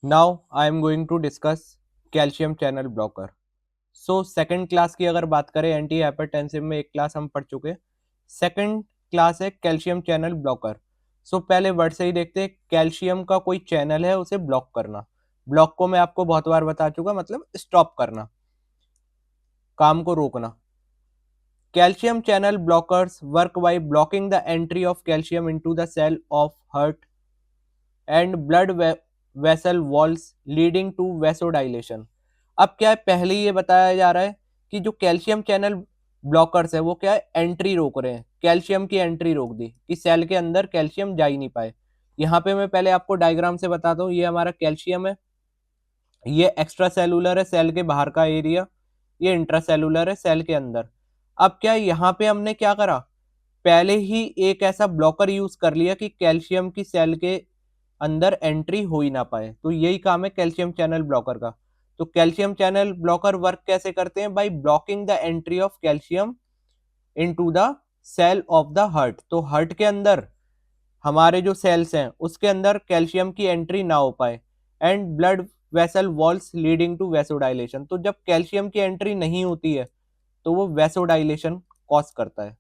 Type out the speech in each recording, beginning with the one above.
Now I am going to discuss calcium channel blocker. So second class की अगर बात करें, एंटी हाइपरटेंसिव में एक क्लास हम पढ़ चुके। सेकंड क्लास है कैल्शियम चैनल ब्लॉकर। सो पहले वर्ड से ही देखते हैं, कैल्शियम का कोई चैनल है उसे ब्लॉक करना। ब्लॉक को मैं आपको बहुत बार बता चुका, मतलब स्टॉप करना, काम को रोकना। Calcium channel blockers work by blocking the entry of calcium into the cell of heart and blood vessel walls leading to vasodilation. अब क्या है, पहले ही ये बताया जा रहा है कि जो कैल्शियम चैनल ब्लॉकर्स है वो क्या है, एंट्री रोक रहे हैं, कैल्शियम की एंट्री रोक दी कि सेल के अंदर कैल्शियम जा ही नहीं पाए। यहाँ पे मैं पहले आपको डायग्राम से बताता हूँ, ये हमारा कैल्शियम है, ये एक्स्ट्रा सेलुलर है सेल के बाहर का एरिया, ये इंट्रासेलुलर है सेल के अंदर। अब क्या है, यहाँ पे हमने क्या करा, पहले ही एक ऐसा ब्लॉकर यूज कर लिया कि कैल्शियम की सेल के अंदर एंट्री हो ही ना पाए। तो यही काम है कैल्शियम चैनल ब्लॉकर का। तो कैल्शियम चैनल ब्लॉकर वर्क कैसे करते हैं, by blocking the entry of calcium into the cell of the heart. तो हार्ट के अंदर हमारे जो सेल्स हैं उसके अंदर कैल्शियम की एंट्री ना हो पाए, and blood vessel walls leading to vasodilation. तो जब कैल्शियम की एंट्री नहीं होती है तो वो वेसोडाइलेशन कॉज करता है।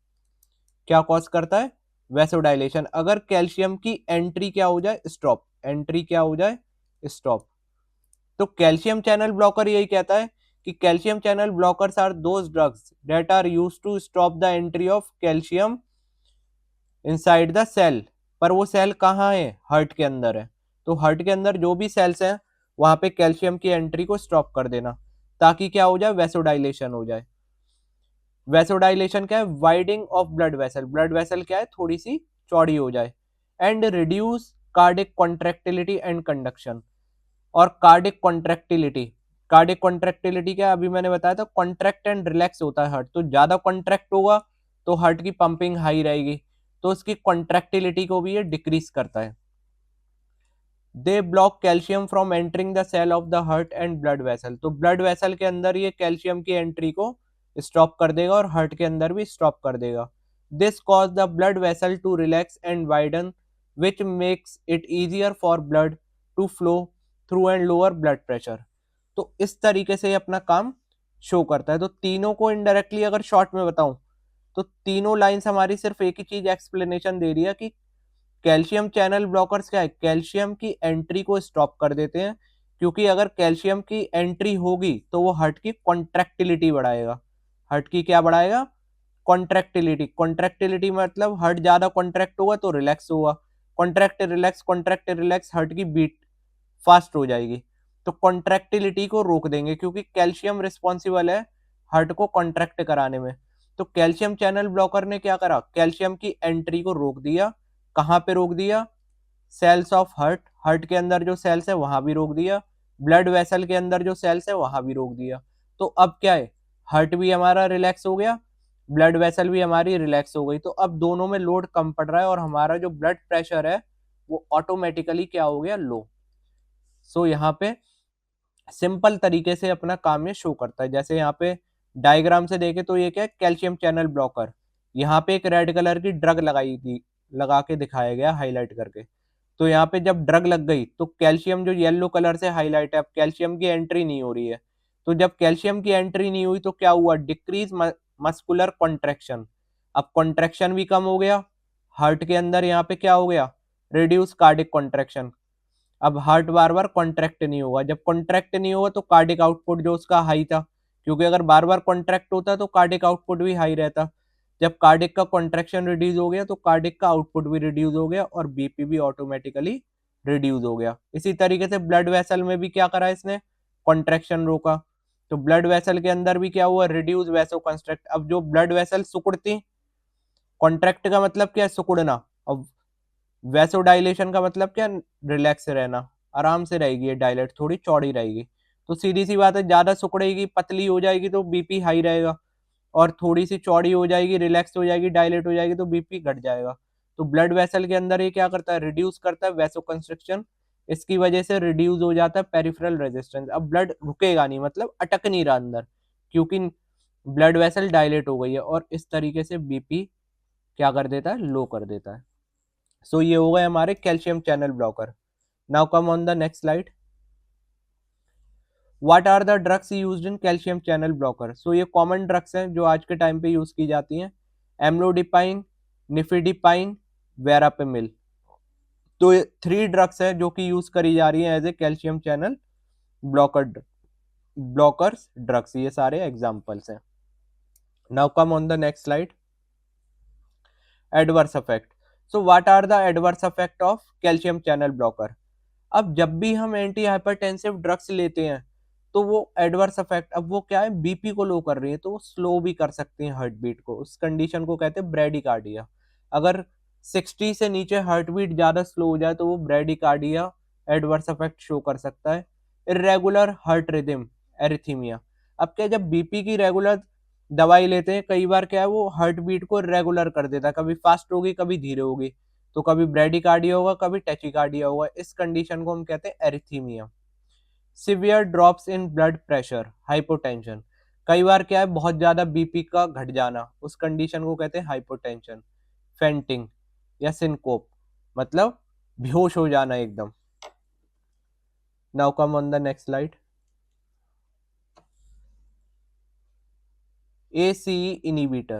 क्या कॉज करता है, वेसोडाइलेशन। अगर कैल्शियम की एंट्री क्या हो जाए, स्टॉप, एंट्री क्या हो जाए, स्टॉप। तो कैल्शियम चैनल ब्लॉकर यही कहता है कि calcium channel blockers are those drugs that are used to stop the entry of calcium inside the cell. पर वो सेल कहाँ है, हार्ट के अंदर है। तो हार्ट के अंदर जो भी सेल्स हैं वहां पे कैल्शियम की एंट्री को स्टॉप कर देना, ताकि क्या हो जाए, वेसोडाइलेशन हो जाए। वेसोडाइलेशन क्या है, widening of blood vessel, blood vessel क्या है, थोड़ी सी चौड़ी हो जाए। And reduce cardiac contractility and conduction. और कार्डिक कॉन्ट्रेक्टिलिटी, कार्डिक कॉन्ट्रेक्टिलिटी क्या, अभी मैंने बताया था, कॉन्ट्रैक्ट एंड रिलैक्स होता है हार्ट। तो ज्यादा कॉन्ट्रैक्ट होगा तो हार्ट की पंपिंग हाई रहेगी, तो उसकी कॉन्ट्रेक्टिलिटी को भी ये डिक्रीज करता है। They block calcium from entering the cell of the heart and blood vessel. तो ब्लड वेसल के अंदर ये कैल्शियम की एंट्री को स्टॉप कर देगा और हार्ट के अंदर भी स्टॉप कर देगा। This cause the blood vessel to relax and widen which makes it easier for blood to flow through and lower blood pressure. तो इस तरीके से ये अपना काम शो करता है। तो तीनों को इनडायरेक्टली अगर शॉर्ट में बताऊं तो तीनों लाइंस हमारी सिर्फ एक ही चीज एक्सप्लेनेशन दे रही है कि कैल्शियम चैनल ब्लॉकर्स क्या है, कैल्शियम की एंट्री को स्टॉप कर देते हैं। क्योंकि अगर कैल्शियम की एंट्री होगी तो वो हार्ट की कॉन्ट्रैक्टिलिटी बढ़ाएगा। हार्ट की क्या बढ़ाएगा, कॉन्ट्रैक्टिलिटी। कॉन्ट्रैक्टिलिटी मतलब हार्ट ज्यादा कॉन्ट्रैक्ट होगा तो रिलैक्स होगा, कॉन्ट्रैक्ट रिलैक्स हार्ट की बीट फास्ट हो जाएगी। तो कॉन्ट्रैक्टिलिटी को रोक देंगे क्योंकि कैल्शियम रिस्पॉन्सिबल है हार्ट को कॉन्ट्रैक्ट कराने में। तो कैल्शियम चैनल ब्लॉकर ने क्या करा, कैल्शियम की एंट्री को रोक दिया। कहाँ पे रोक दिया, सेल्स ऑफ हार्ट, हार्ट के अंदर जो सेल्स है वहां भी रोक दिया, ब्लड वेसल के अंदर जो सेल्स है वहां भी रोक दिया। तो अब क्या है, हार्ट भी हमारा रिलैक्स हो गया, ब्लड वेसल भी हमारी रिलैक्स हो गई। तो अब दोनों में लोड कम पड़ रहा है और हमारा जो ब्लड प्रेशर है वो ऑटोमेटिकली क्या हो गया, लो। सो यहाँ पे सिंपल तरीके से अपना काम ये शो करता है। जैसे यहाँ पे डायग्राम से देखे तो ये क्या है, कैल्शियम चैनल ब्लॉकर। यहाँ पे एक रेड कलर की ड्रग लगाई थी, लगा के दिखाया गया हाईलाइट करके। तो यहाँ पे जब ड्रग लग गई तो कैल्शियम जो येलो कलर से हाईलाइट है, अब कैल्शियम की एंट्री नहीं हो रही है। तो जब कैल्शियम की एंट्री नहीं हुई तो क्या हुआ, डिक्रीज मस्कुलर कॉन्ट्रेक्शन। अब कॉन्ट्रेक्शन भी कम हो गया हार्ट के अंदर। यहाँ पे क्या हो गया, रिड्यूस कार्डिक कॉन्ट्रेक्शन। अब हार्ट बार बार कॉन्ट्रैक्ट नहीं होगा, जब कॉन्ट्रैक्ट नहीं होगा तो कार्डिक आउटपुट जो उसका हाई था, क्योंकि अगर बार बार कॉन्ट्रैक्ट होता तो कार्डिक आउटपुट भी हाई रहता। जब कार्डिक का कॉन्ट्रैक्शन रिड्यूस हो गया तो कार्डिक का आउटपुट भी रिड्यूस हो गया और बीपी भी ऑटोमेटिकली रिड्यूस हो गया। इसी तरीके से ब्लड वेसल में भी क्या करा इसने, कॉन्ट्रैक्शन रोका। तो ब्लड वेसल के अंदर भी क्या हुआ, रिड्यूस वैसो कंस्ट्रक्ट। अब जो ब्लड वेसल सिकुड़ती, कॉन्ट्रैक्ट का मतलब क्या है, सिकुड़ना। अब वैसोडाइलेशन का मतलब क्या, रिलैक्स रहना, आराम से रहेगी ये डायलेट, थोड़ी चौड़ी रहेगी। तो सीधी सी बात है, ज्यादा सिकुड़ेगी पतली हो जाएगी तो बीपी हाई रहेगा, और थोड़ी सी चौड़ी हो जाएगी, रिलैक्स हो जाएगी, डायलेट हो जाएगी तो बीपी घट जाएगा। तो ब्लड वेसल के अंदर ये क्या करता है, रिड्यूस करता है वैसो कंस्ट्रिक्शन। इसकी वजह से रिड्यूस हो जाता है पेरिफेरल रेजिस्टेंस। अब ब्लड रुकेगा नहीं, मतलब अटक नहीं रहा अंदर, क्योंकि ब्लड वेसल डायलेट हो गई है, और इस तरीके से बीपी क्या कर देता है, लो कर देता है। सो ये हो गए हमारे calcium channel blocker. Now come on the next slide. What are the drugs used in calcium channel blocker? So ये कॉमन ड्रग्स हैं जो आज के टाइम पे यूज की जाती हैं। Amlodipine, nifedipine, verapamil. तो ये 3 ड्रग्स हैं जो कि यूज करी जा रही हैं as a calcium channel blocker, blockers drugs. ये सारे एग्जांपल्स हैं। Now come on the next slide. Adverse effect. So what are the adverse effect of calcium channel blocker? अब जब भी हम एंटी हाइपरटेंसिव ड्रग्स लेते हैं तो वो एडवर्स इफेक्ट, अब वो क्या है, बीपी को लो कर रही है तो वो स्लो भी कर सकती हैं हार्ट बीट को। उस कंडीशन को कहते हैं ब्रेडिकार्डिया। अगर 60 से नीचे हार्ट बीट ज्यादा स्लो हो जाए तो वो ब्रेडिकार्डिया एडवर्स इफेक्ट शो कर सकता है। Irregular heart rhythm, arrhythmia. अब क्या, जब बीपी की रेगुलर दवाई लेते हैं कई बार क्या है वो हार्ट बीट को रेगुलर कर देता है, कभी फास्ट होगी कभी धीरे होगी, तो कभी ब्रेडिकार्डिया होगा कभी टैचिकार्डिया होगा। इस कंडीशन को हम कहते हैं arrhythmia. Severe drops in blood pressure, hypotension. कई बार क्या है बहुत ज्यादा बीपी का घट जाना, उस कंडीशन को कहते हैं हाइपोटेंशन। फेंटिंग या सिनकोप, मतलब बेहोश हो जाना एकदम। Now come on the next slide. ACE inhibitor.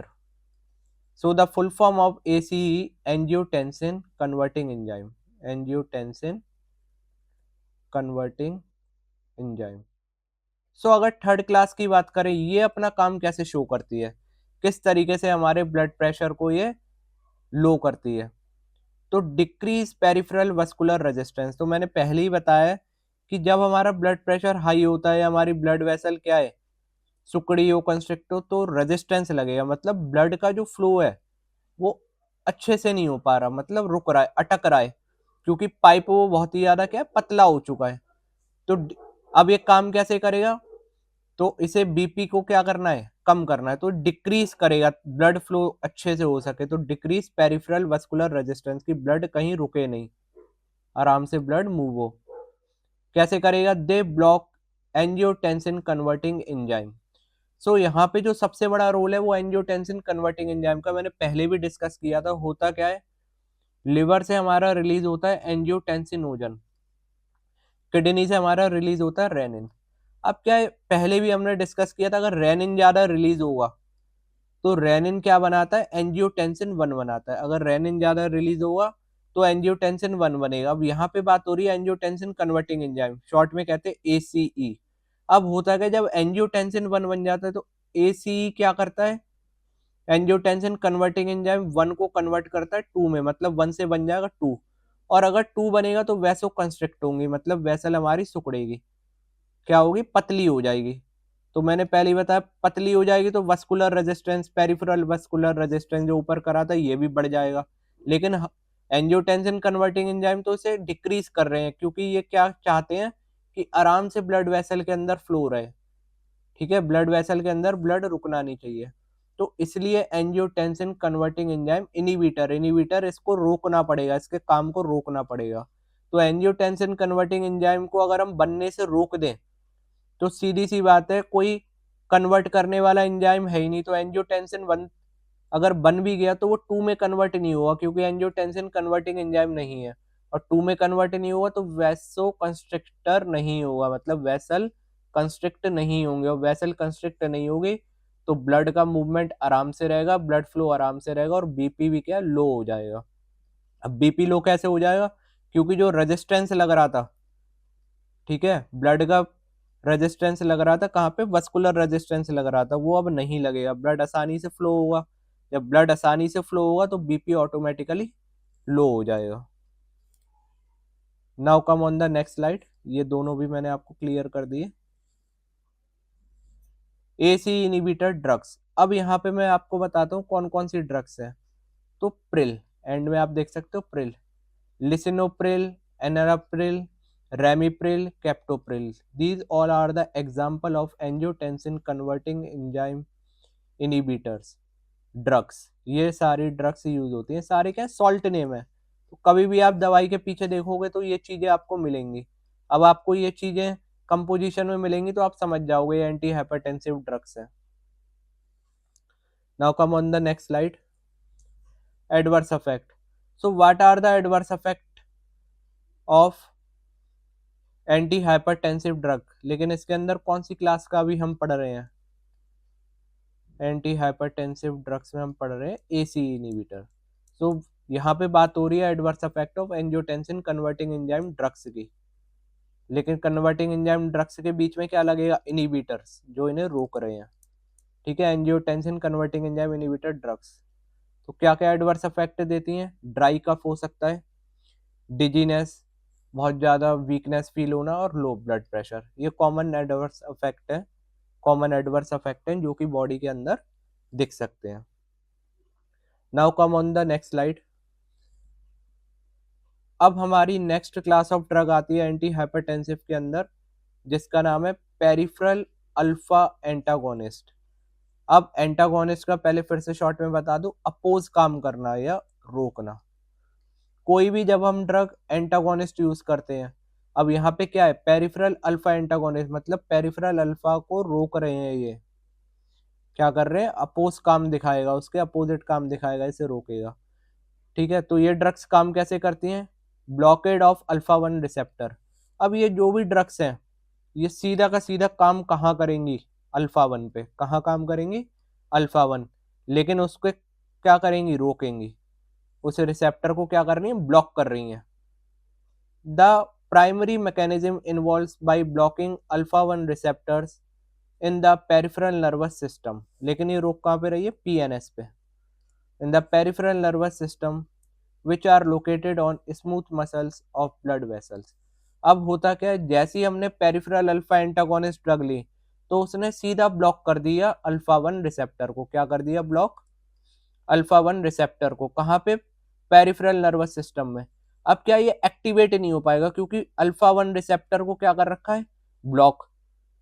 So the full form of ACE, angiotensin converting enzyme. Angiotensin converting enzyme. सो अगर थर्ड क्लास की बात करें, ये अपना काम कैसे शो करती है, किस तरीके से हमारे ब्लड प्रेशर को ये लो करती है? तो डिक्रीज पेरिफेरल वस्कुलर रेजिस्टेंस। तो मैंने पहले ही बताया है कि जब हमारा ब्लड प्रेशर हाई होता है, हमारी ब्लड वेसल क्या है, सिकुड़ी हो, कंस्ट्रिक्ट हो, तो रेजिस्टेंस लगेगा, मतलब ब्लड का जो फ्लो है वो अच्छे से नहीं हो पा रहा, मतलब रुक रहा है, अटक रहा है, क्योंकि पाइप वो बहुत ही ज्यादा क्या है, पतला हो चुका है। तो अब ये काम कैसे करेगा, तो इसे बीपी को क्या करना है, कम करना है, तो डिक्रीज करेगा, ब्लड फ्लो अच्छे से हो सके, तो डिक्रीज पेरिफेरल वस्कुलर रेजिस्टेंस की ब्लड कहीं रुके नहीं, आराम से ब्लड मूव हो। कैसे करेगा, they block angiotensin converting enzyme. So यहाँ पे जो सबसे बड़ा रोल है वो एंजियोटेंसिन कन्वर्टिंग एंजाइम का मैंने पहले भी डिस्कस किया था। होता क्या है, लिवर से हमारा रिलीज होता है एंजियोटेंसिनोजन, किडनी से हमारा रिलीज होता है रेनिन। अब क्या है, पहले भी हमने डिस्कस किया था, अगर रेनिन ज्यादा रिलीज होगा तो रेनिन क्या बनाता है, एंजियोटेंसिन 1 बनाता है। अगर रेनिन ज्यादा रिलीज होगा तो एंजियोटेंसिन 1 बनेगा। अब यहाँ पे बात हो रही है एंजियोटेंसिन कन्वर्टिंग एंजाइम, शॉर्ट में कहते हैं ACE। अब होता है कि जब एंजियोटेंसिन 1 बन जाता है तो ACE क्या करता है, एंजियोटेंसिन कन्वर्टिंग एंजाइम 1 को कन्वर्ट करता है 2 में, मतलब 1 से बन जाएगा 2। और अगर 2 बनेगा तो वैसो कंस्ट्रिक्ट होंगी, मतलब वैसल हमारी सिकुड़ेगी, क्या होगी, पतली हो जाएगी। तो मैंने पहले ही बताया पतली हो जाएगी तो vascular resistance, peripheral vascular resistance जो ऊपर करा था ये भी बढ़ जाएगा। लेकिन एंजियोटेंसिन कन्वर्टिंग एंजाइम तो इसे डिक्रीज कर रहे हैं, क्योंकि ये क्या चाहते हैं कि आराम से ब्लड वेसल के अंदर फ्लो रहे। ठीक है, ब्लड वेसल के अंदर ब्लड रुकना नहीं चाहिए, तो इसलिए angiotensin converting enzyme inhibitor, inhibitor इसको रोकना पड़ेगा, इसके काम को रोकना पड़ेगा। तो एंजियोटेंसिन कन्वर्टिंग एंजाइम को अगर हम बनने से रोक दें तो सीधी सी बात है कोई कन्वर्ट करने वाला एंजाइम है ही नहीं, तो एंजियोटेंसिन वन अगर बन भी गया तो वो 2 में कन्वर्ट नहीं होगा, क्योंकि एंजियोटेंसिन कन्वर्टिंग एंजाइम नहीं है। और 2 में कन्वर्ट नहीं होगा तो वैसो कंस्ट्रिक्टर नहीं होगा, मतलब वेसल कंस्ट्रिक्ट नहीं होंगे, और वेसल कंस्ट्रिक्ट नहीं होगी तो ब्लड का मूवमेंट आराम से रहेगा, ब्लड फ्लो आराम से रहेगा, और बीपी भी क्या लो हो जाएगा। अब बीपी लो कैसे हो जाएगा, क्योंकि जो रेजिस्टेंस लग रहा था, ठीक है, ब्लड का रेजिस्टेंस लग रहा था कहाँ पे, वस्कुलर रेजिस्टेंस लग रहा था, वो अब नहीं लगेगा, ब्लड आसानी से फ्लो होगा। जब ब्लड आसानी से फ्लो होगा तो बीपी ऑटोमेटिकली लो हो जाएगा। Now come on the next slide. ये दोनों भी मैंने आपको क्लियर कर दिए। AC inhibitor drugs. अब यहाँ पे मैं आपको बताता हूँ कौन कौन सी ड्रग्स है। तो प्रिल, एंड में आप देख सकते हो pril, lisinopril, enalapril, ramipril, captopril, these all are the example of angiotensin converting enzyme inhibitors drugs. ये सारी ड्रग्स यूज होती हैं, सारे क्या सॉल्ट नेम है, तो कभी भी आप दवाई के पीछे देखोगे तो ये चीजें आपको मिलेंगी। अब आपको ये चीजें कंपोजिशन में मिलेंगी तो आप समझ जाओगे एंटी हाइपरटेंसिव ड्रग्स है। Now come on the next slide. Adverse effect. So what are the adverse effect of anti hypertensive drug, लेकिन इसके अंदर कौन सी क्लास का अभी हम पढ़ रहे हैं? एंटी हाइपरटेंसिव ड्रग्स में हम पढ़ रहे हैं एसी इनहिबिटर। सो यहाँ पे बात हो रही है adverse effect of angiotensin converting enzyme drugs की, लेकिन कन्वर्टिंग एंजाइम ड्रग्स के बीच में क्या लगेगा? इनहिबिटर्स, जो इन्हें रोक रहे हैं। ठीक है, angiotensin converting enzyme inhibitor drugs तो क्या क्या एडवर्स इफेक्ट देती हैं? ड्राई कफ हो सकता है, डिजीनेस, बहुत ज़्यादा वीकनेस फील होना और लो ब्लड प्रेशर, ये कॉमन एडवर्स इफेक्ट है, कॉमन एडवर्स इफेक्ट हैं जो कि बॉडी के अंदर दिख सकते हैं। Now come on the next slide. अब हमारी नेक्स्ट क्लास ऑफ ड्रग आती है एंटी हाइपरटेंसिव के अंदर, जिसका नाम है पेरिफेरल अल्फा एंटागोनिस्ट। अब एंटागोनिस्ट का पहले फिर से शॉर्ट में बता दूं, अपोज काम करना या रोकना। कोई भी जब हम ड्रग एंटागोनिस्ट यूज करते हैं, अब यहाँ पे क्या है? पेरिफेरल अल्फा एंटागोनिस्ट, मतलब पेरिफेरल अल्फा को रोक रहे हैं, ये क्या कर रहे हैं? अपोज काम दिखाएगा, उसके अपोजिट काम दिखाएगा, इसे रोकेगा। ठीक है, तो ये ड्रग्स काम कैसे करती हैं? Blockade of alpha 1 receptor. अब ये जो भी ड्रग्स हैं, ये सीधा का सीधा काम कहाँ करेंगी? अल्फा 1 पे। कहाँ काम करेंगी? अल्फा 1, लेकिन उसको क्या करेंगी? रोकेंगी। उस रिसेप्टर को क्या कर रही है? ब्लॉक कर रही है। The primary mechanism involves by blocking alpha 1 receptors in the peripheral nervous system, लेकिन ये रोक कहाँ पे रही है? पीएनएस पे। In the peripheral nervous system which are located on smooth muscles of blood vessels। अब होता क्या है? जैसे ही हमने पेरिफेरल अल्फा एंटागोनिस्ट ड्रग ली, तो उसने सीधा ब्लॉक कर दिया अल्फा 1 रिसेप्टर को। क्या कर दिया? ब्लॉक अल्फा 1 रिसेप्टर को। कहाँ पे? पेरिफेरल नर्वस सिस्टम में। अब क्या ये एक्टिवेट नहीं हो पाएगा, क्योंकि अल्फा 1 रिसेप्टर को क्या कर रखा है? ब्लॉक,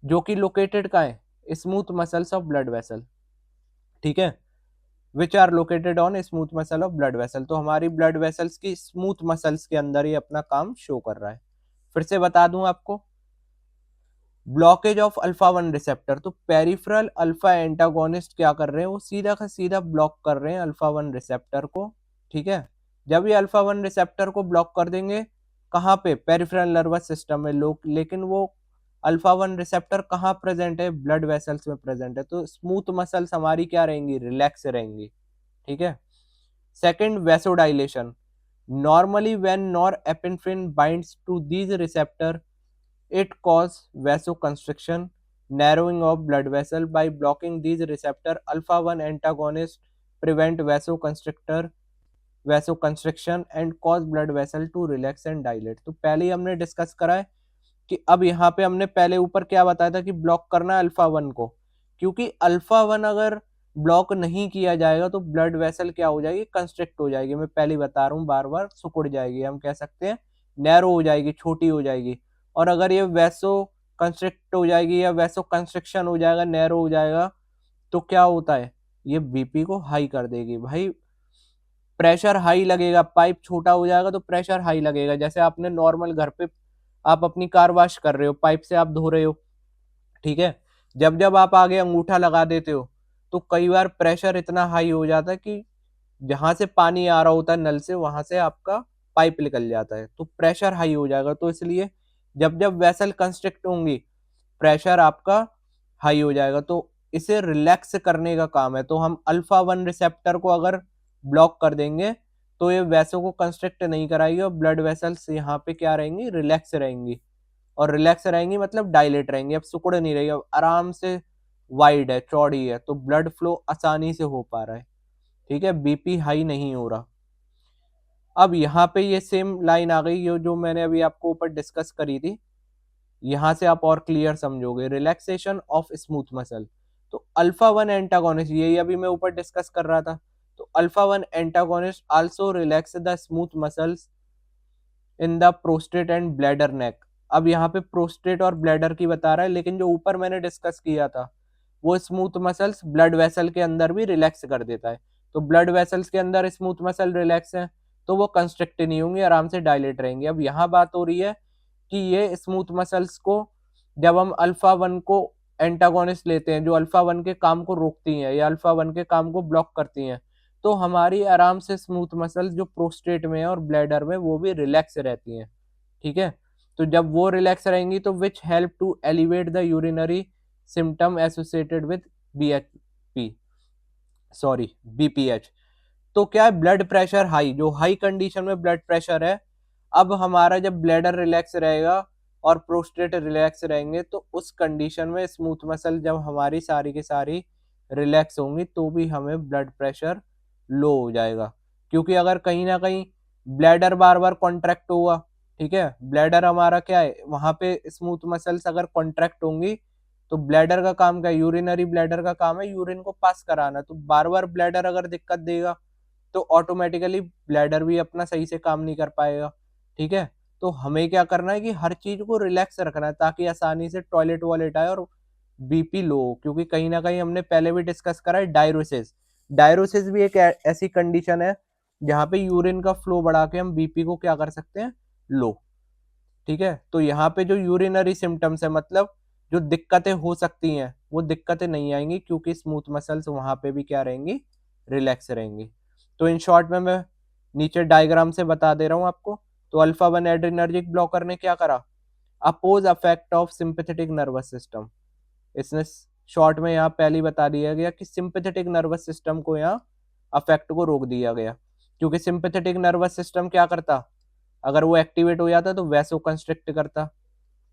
जो कि लोकेटेड कहाँ है? Smooth muscles of blood vessel. ठीक है, which are located on smooth muscle of blood vessel. तो हमारी ब्लड वेसल्स की स्मूथ मसल्स के अंदर ही अपना काम शो कर रहा है। फिर से बता दूं आपको, ब्लॉकेज ऑफ अल्फा 1 रिसेप्टर, तो पेरिफेरल अल्फा एंटागोनिस्ट क्या कर रहे हैं? वो सीधा का सीधा ब्लॉक कर रहे हैं अल्फा 1 रिसेप्टर को। ठीक है, जब ये अल्फा 1 रिसेप्टर को ब्लॉक कर देंगे, कहाँ पे? पेरिफेरल नर्वस सिस्टम में लोग, लेकिन वो अल्फा 1 रिसेप्टर कहाँ प्रेजेंट है? ब्लड वेसल्स में प्रेजेंट है। तो स्मूथ मसल्स हमारी क्या रहेंगी? रिलैक्स रहेंगी। ठीक है, second, vasodilation. Normally when norepinephrine binds to these receptor, it cause vasoconstriction, narrowing of blood vessel. By blocking these receptor, alpha 1 antagonist prevent vasoconstriction and cause blood vessel to relax and dilate। तो पहले ही हमने discuss करा है कि अब यहाँ पे हमने पहले ऊपर क्या बताया था कि ब्लॉक करना है अल्फा 1 को, क्योंकि अल्फा 1 अगर ब्लॉक नहीं किया जाएगा तो ब्लड वेसल क्या हो जाएगी? कंस्ट्रिक्ट हो जाएगी। मैं पहले ही बता रहा हूँ, बार बार सिकुड़ जाएगी, हम कह सकते हैं नैरो हो जाएगी, छोटी हो जाएगी। और अगर ये वैसो कंस्ट्रिक्ट हो जाएगी या वैसो कंस्ट्रिक्शन हो जाएगा, नैरो हो जाएगा, तो क्या होता है? ये बीपी को हाई कर देगी भाई, प्रेशर हाई लगेगा। पाइप छोटा हो जाएगा तो प्रेशर हाई लगेगा। जैसे आपने नॉर्मल घर पे आप अपनी कार वॉश कर रहे हो, पाइप से आप धो रहे हो, ठीक है, जब जब आप आगे अंगूठा लगा देते हो, तो कई बार प्रेशर इतना हाई हो जाता है कि जहां से पानी आ रहा होता है नल से, वहां से आपका पाइप निकल जाता है, तो प्रेशर हाई हो जाएगा। तो इसलिए जब जब वेसल कंस्ट्रिक्ट होंगी, प्रेशर आपका हाई हो जाएगा। तो इसे रिलैक्स करने का काम है। तो हम अल्फा 1 रिसेप्टर को अगर ब्लॉक कर देंगे, तो ये वैसों को कंस्ट्रिक्ट नहीं कराएगी और ब्लड वेसल्स यहाँ पे क्या रहेंगी? रिलैक्स रहेंगी। और रिलैक्स रहेंगी मतलब डायलेट रहेंगी, अब सिकुड़ नहीं रही, अब आराम से वाइड है, चौड़ी है, तो ब्लड फ्लो आसानी से हो पा रहा है। ठीक है, बीपी हाई नहीं हो रहा। अब यहाँ पे ये सेम लाइन आ गई जो मैंने अभी आपको ऊपर डिस्कस करी थी, यहाँ से आप और क्लियर समझोगे। रिलैक्सेशन ऑफ स्मूथ मसल, तो अल्फा 1 एंटागोनिस्ट, यही अभी मैं ऊपर डिस्कस कर रहा था। तो alpha 1 antagonist also relax the smooth muscles in the prostate and bladder neck. अब यहाँ पे प्रोस्टेट और ब्लैडर की बता रहा है, लेकिन जो ऊपर मैंने डिस्कस किया था, वो स्मूथ मसल्स ब्लड वेसल के अंदर भी रिलैक्स कर देता है। तो ब्लड वेसल्स के अंदर स्मूथ मसल रिलैक्स है, तो वो कंस्ट्रिक्ट नहीं होंगे, आराम से डायलेट रहेंगे। अब यहाँ बात हो रही है कि ये स्मूथ मसल्स को जब हम अल्फा 1 को एंटागोनिस्ट लेते हैं, जो अल्फा 1 के काम को रोकती हैं या अल्फा 1 के काम को ब्लॉक करती हैं, तो हमारी आराम से स्मूथ मसल्स जो प्रोस्टेट में है और ब्लैडर में, वो भी रिलैक्स रहती हैं। ठीक है, तो जब वो रिलैक्स रहेंगी तो which help to elevate the urinary symptom associated with BHP, sorry BPH। तो क्या है, ब्लड प्रेशर हाई, जो हाई कंडीशन में ब्लड प्रेशर है, अब हमारा जब ब्लैडर रिलैक्स रहेगा और प्रोस्टेट रिलैक्स रहेंगे तो उस कंडीशन में स्मूथ मसल जब हमारी सारी की सारी रिलैक्स होंगी तो भी हमें ब्लड प्रेशर लो हो जाएगा। क्योंकि अगर कहीं ना कहीं ब्लैडर बार बार कॉन्ट्रैक्ट हुआ, ठीक है, ब्लैडर हमारा क्या है, वहां पे स्मूथ मसल्स अगर कॉन्ट्रैक्ट होंगी तो ब्लैडर का काम क्या है, यूरिनरी ब्लैडर का काम है यूरिन को पास कराना, तो बार बार ब्लैडर अगर दिक्कत देगा तो ऑटोमेटिकली ब्लैडर भी अपना सही से काम नहीं कर पाएगा। ठीक है, तो हमें क्या करना है कि हर चीज को रिलैक्स रखना है ताकि आसानी से टॉयलेट वॉलेट आए और बीपी लो हो। क्योंकि कहीं ना कहीं हमने पहले भी डिस्कस करा है डायरोसिस, डायरोसिस भी एक ऐसी कंडीशन है जहाँ पे यूरिन का फ्लो बढ़ा के हम बीपी को क्या कर सकते हैं, लो। ठीक है, तो यहाँ पे जो यूरिनरी सिम्टम्स है, मतलब जो दिक्कतें हो सकती हैं वो दिक्कतें नहीं आएंगी क्योंकि स्मूथ मसल्स वहां पे भी क्या रहेंगी, रिलैक्स रहेंगी। तो इन शॉर्ट में मैं नीचे डायग्राम से बता दे रहा हूँ आपको। तो अल्फा 1 एड्रिनर्जिक ब्लॉकर ने क्या करा, oppose affect of sympathetic nervous system. इसने शॉर्ट में यहाँ पहले ही बता दिया गया कि सिंपैथेटिक नर्वस सिस्टम को यहाँ अफेक्ट को रोक दिया गया। क्योंकि सिंपैथेटिक नर्वस सिस्टम क्या करता, अगर वो एक्टिवेट हो जाता तो वैसो कंस्ट्रिक्ट करता।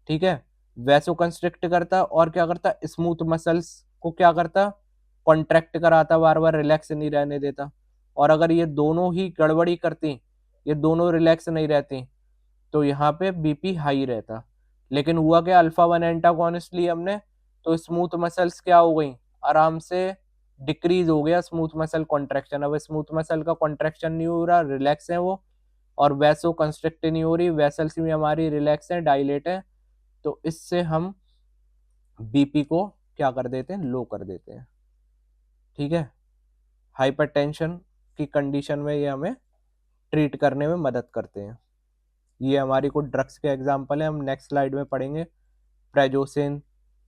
ठीक है, वैसो कंस्ट्रिक्ट करता और क्या करता, स्मूथ मसल्स को क्या करता, कॉन्ट्रैक्ट कराता, बार बार रिलैक्स नहीं रहने देता। और अगर ये दोनों ही गड़बड़ी करती, ये दोनों रिलैक्स नहीं रहती, तो यहाँ पे बीपी हाई रहता। लेकिन हुआ क्या, अल्फा 1 एंटागोनिस्ट ली हमने तो स्मूथ मसल्स क्या हो गई, आराम से डिक्रीज हो गया स्मूथ मसल कॉन्ट्रैक्शन। अब स्मूथ मसल का कॉन्ट्रैक्शन नहीं हो रहा, रिलैक्स है वो, और वैसो कंस्ट्रिक्ट नहीं हो रही, वेसल्स भी हमारी रिलैक्स है, डायलेट है। तो इससे हम बीपी को क्या कर देते हैं, लो कर देते हैं। ठीक है, हाइपरटेंशन की कंडीशन में ये हमें ट्रीट करने में मदद करते हैं। ये हमारी कुछ ड्रग्स के एग्जांपल है, हम नेक्स्ट स्लाइड में पढ़ेंगे। Prazosin,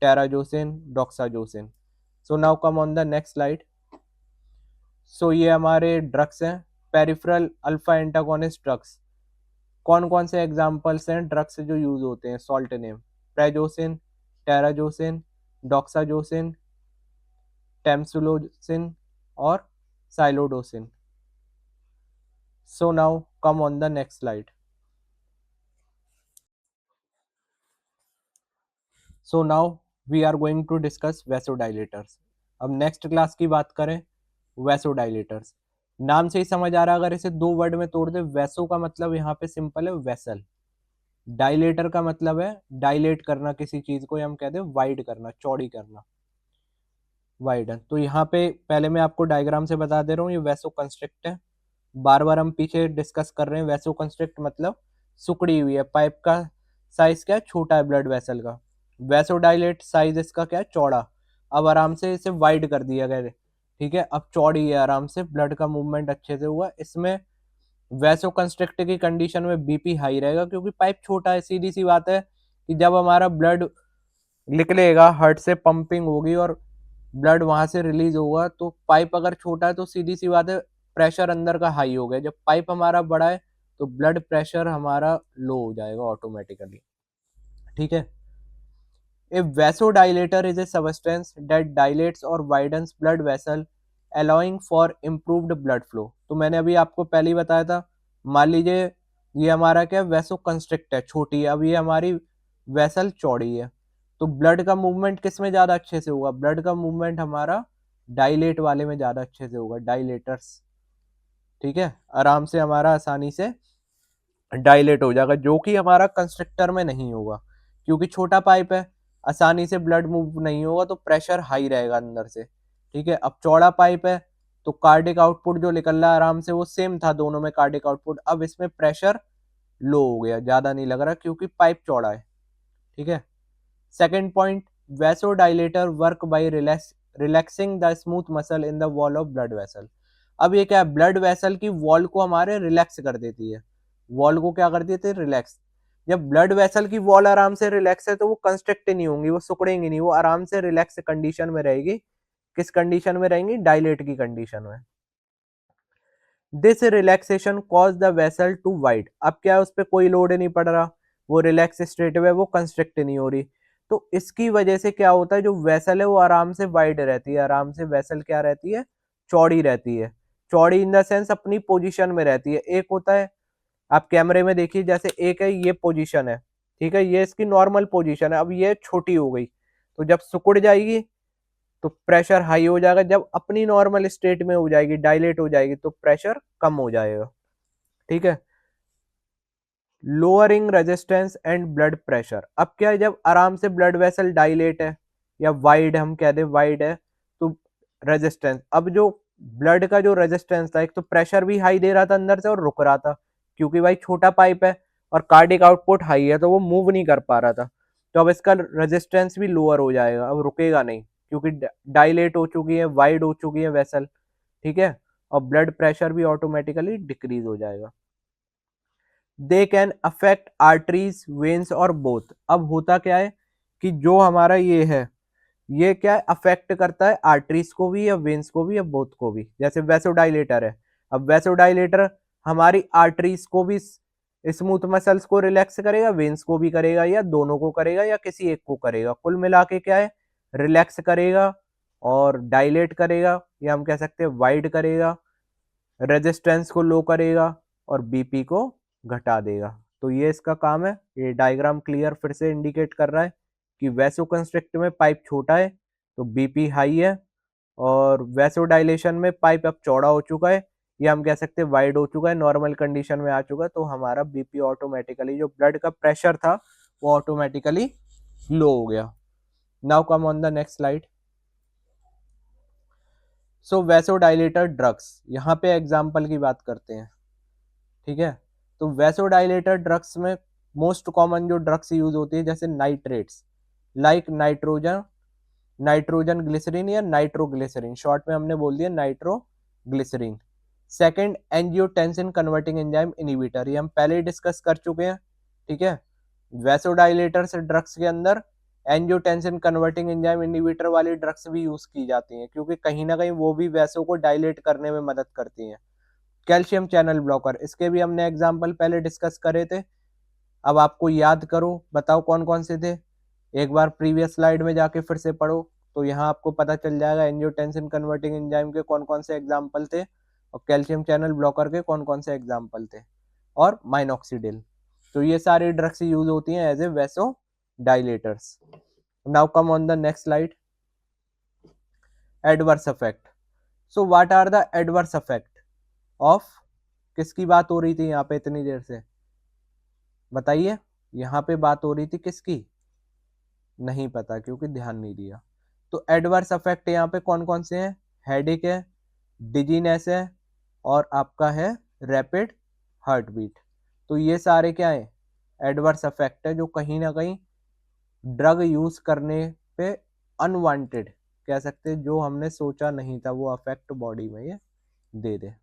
terazosin, doxazosin. So now come on the next slide. So ये हमारे ड्रग्स हैं, पेरिफेरल अल्फा एंटागोनिस्ट ड्रग्स। कौन कौन से एग्जांपल्स हैं ड्रग्स जो यूज होते हैं, salt name, prazosin, terazosin, doxazosin, tamsulosin और silodosin. So now come on the next slide. So now we are going to discuss vasodilators. अब नेक्स्ट क्लास की बात करें, वैसोडाइलेटर्स। नाम से ही समझ आ रहा है, अगर इसे दो वर्ड में तोड़ दे, वैसो का मतलब यहाँ पे सिंपल है वेसल, डायलेटर का मतलब है डायलेट करना किसी चीज को, या हम कहते हैं वाइड करना, चौड़ी करना, वाइडन। तो यहाँ पे पहले मैं आपको डायग्राम से बता दे रहा हूँ, ये वैसो कंस्ट्रिक्ट है। बार बार हम पीछे डिस्कस कर रहे हैं, वैसो कंस्ट्रिक्ट मतलब सुकड़ी हुई है, पाइप का साइज क्या है, छोटा है ब्लड वेसल का। वैसो डायलेट साइज इसका क्या है, चौड़ा। अब आराम से इसे वाइड कर दिया गया है, ठीक है, अब चौड़ी है, आराम से ब्लड का मूवमेंट अच्छे से हुआ। इसमें वैसो कंस्ट्रिक्ट की कंडीशन में बीपी हाई रहेगा क्योंकि पाइप छोटा है। सीधी सी बात है कि जब हमारा ब्लड निकलेगा, हार्ट से पंपिंग होगी और ब्लड वहां से रिलीज होगा, तो पाइप अगर छोटा है तो सीधी सी बात है प्रेशर अंदर का हाई हो गया। जब पाइप हमारा बड़ा है तो ब्लड प्रेशर हमारा लो हो जाएगा ऑटोमेटिकली। ठीक है, ए vasodilator is a substance that dilates or widens blood vessel allowing for improved blood flow। तो मैंने अभी आपको पहले ही बताया था, मान लीजिए ये हमारा क्या वैसो कंस्ट्रिक्ट है, छोटी है, अब ये हमारी वेसल चौड़ी है, तो ब्लड का मूवमेंट किस में ज्यादा अच्छे से होगा, ब्लड का मूवमेंट हमारा डायलेट वाले में ज्यादा अच्छे से होगा, डायलेटर्स। ठीक है, आराम से हमारा आसानी से डायलेट हो जाएगा, जो कि हमारा कंस्ट्रक्टर में नहीं होगा क्योंकि छोटा पाइप है, आसानी से ब्लड मूव नहीं होगा तो प्रेशर हाई रहेगा अंदर से। ठीक है, अब चौड़ा पाइप है तो कार्डिक आउटपुट जो निकल रहा है आराम से, वो सेम था दोनों में कार्डिक आउटपुट, अब इसमें प्रेशर लो हो गया, ज्यादा नहीं लग रहा क्योंकि पाइप चौड़ा है। ठीक है, second point, vasodilator work by relaxing the smooth muscle in the wall of blood vessel. अब ये क्या है, ब्लड वेसल की वॉल को हमारे रिलैक्स कर देती है, वॉल को क्या कर देती है, रिलैक्स। जब ब्लड वेसल की वॉल आराम से रिलैक्स है तो वो कंस्ट्रिक्ट नहीं होंगी, वो सिकुड़ेंगी नहीं, वो आराम से रिलैक्स कंडीशन में रहेगी। किस कंडीशन में रहेंगी, डायलेट की कंडीशन में। This relaxation cause the vessel to wide. अब क्या है, उस पर कोई लोड नहीं पड़ रहा, वो रिलैक्स स्टेट में, वो कंस्ट्रिक्ट नहीं हो रही। तो इसकी वजह से क्या होता है, जो वेसल है वो आराम से वाइड रहती है, आराम से वेसल क्या रहती है, चौड़ी रहती है। चौड़ी इन द सेंस अपनी पोजीशन में रहती है। एक होता है, आप कैमरे में देखिए, जैसे एक है ये पोजीशन है, ठीक है, ये इसकी नॉर्मल पोजीशन है, अब ये छोटी हो गई, तो जब सिकुड़ जाएगी तो प्रेशर हाई हो जाएगा, जब अपनी नॉर्मल स्टेट में हो जाएगी, डायलेट हो जाएगी, तो प्रेशर कम हो जाएगा, ठीक है। Lowering resistance and blood pressure, अब क्या है, जब आराम से ब्लड वेसल डायलेट है या वाइड, हम कह दें वाइड है, तो रेजिस्टेंस, अब जो ब्लड का जो रेजिस्टेंस था, एक तो प्रेशर भी हाई दे रहा था अंदर से और रुक रहा था, क्योंकि भाई छोटा पाइप है और कार्डिक आउटपुट हाई है, तो वो मूव नहीं कर पा रहा था। तो अब इसका रेजिस्टेंस भी लोअर हो जाएगा, अब रुकेगा नहीं, क्योंकि डायलेट हो चुकी है, वाइड हो चुकी है वेसल, ठीक है, और ब्लड प्रेशर भी ऑटोमेटिकली डिक्रीज हो जाएगा। They can affect arteries, veins और बोथ। अब होता क्या है कि जो हमारा ये है, ये क्या है, अफेक्ट करता है आर्टरीज को भी या वेन्स को भी या बोथ को भी। जैसे वैसोडाइलेटर है, अब वैसोडाइलेटर हमारी आर्टरीज को भी, स्मूथ मसल्स को रिलैक्स करेगा, वेन्स को भी करेगा, या दोनों को करेगा, या किसी एक को करेगा, कुल मिला के क्या है, रिलैक्स करेगा और डायलेट करेगा, या हम कह सकते हैं वाइड करेगा, रेजिस्टेंस को लो करेगा और बीपी को घटा देगा। तो ये इसका काम है। ये डायग्राम क्लियर फिर से इंडिकेट कर रहा है कि वैसोकंस्ट्रिक्ट में पाइप छोटा है तो बीपी हाई है, और वैसोडाइलेशन में पाइप अब चौड़ा हो चुका है, या हम कह सकते हैं वाइड हो चुका है, नॉर्मल कंडीशन में आ चुका है, तो हमारा बीपी ऑटोमेटिकली, जो ब्लड का प्रेशर था वो ऑटोमेटिकली लो हो गया। Now come on the next slide. So vasodilator drugs, यहाँ पे एग्जाम्पल की बात करते हैं, ठीक है। तो वैसोडाइलेटर ड्रग्स में मोस्ट कॉमन जो ड्रग्स यूज होती है, जैसे nitrates, like nitrogen, nitrogen glycerine या नाइट्रोग्लिसरीन, शॉर्ट में हमने बोल दिया nitroglycerine. Second, angiotensin converting enzyme inhibitor, ये हम पहले ही डिस्कस कर चुके हैं, ठीक है। वैसोडाइलेटर्स ड्रग्स के अंदर एंजियोटेंसिन कन्वर्टिंग एंजाइम इनिबिटर वाली ड्रग्स भी यूज की जाती हैं, क्योंकि कहीं ना कहीं वो भी वैसो को डायलेट करने में मदद करती हैं। कैल्शियम चैनल ब्लॉकर, इसके भी हमने एग्जाम्पल पहले डिस्कस करे थे, अब आपको याद करो, बताओ कौन कौन से थे, एक बार प्रीवियस स्लाइड में जाके फिर से पढ़ो, तो यहाँ आपको पता चल जाएगा एंजियोटेंसिन कन्वर्टिंग एंजाइम के कौन कौन से एग्जाम्पल थे, और कैल्शियम चैनल ब्लॉकर के कौन कौन से एग्जाम्पल थे, और माइनॉक्सिडिल। तो ये सारी ड्रग्स यूज होती हैं as a vasodilators. Now come on the next slide. Adverse effect. So what are the adverse effect of, किसकी बात हो रही थी यहाँ पे इतनी देर से, बताइए, यहाँ पे बात हो रही थी किसकी, नहीं पता क्योंकि ध्यान नहीं दिया। तो एडवर्स इफेक्ट यहाँ पे कौन कौन से हैं, हेडेक है, डिजीनेस है, और आपका है रैपिड हार्ट बीट। तो ये सारे क्या है, एडवर्स इफेक्ट है, जो कहीं ना कहीं ड्रग यूज करने पे अनवांटेड कह सकते हैं, जो हमने सोचा नहीं था वो अफेक्ट बॉडी में ये दे दे।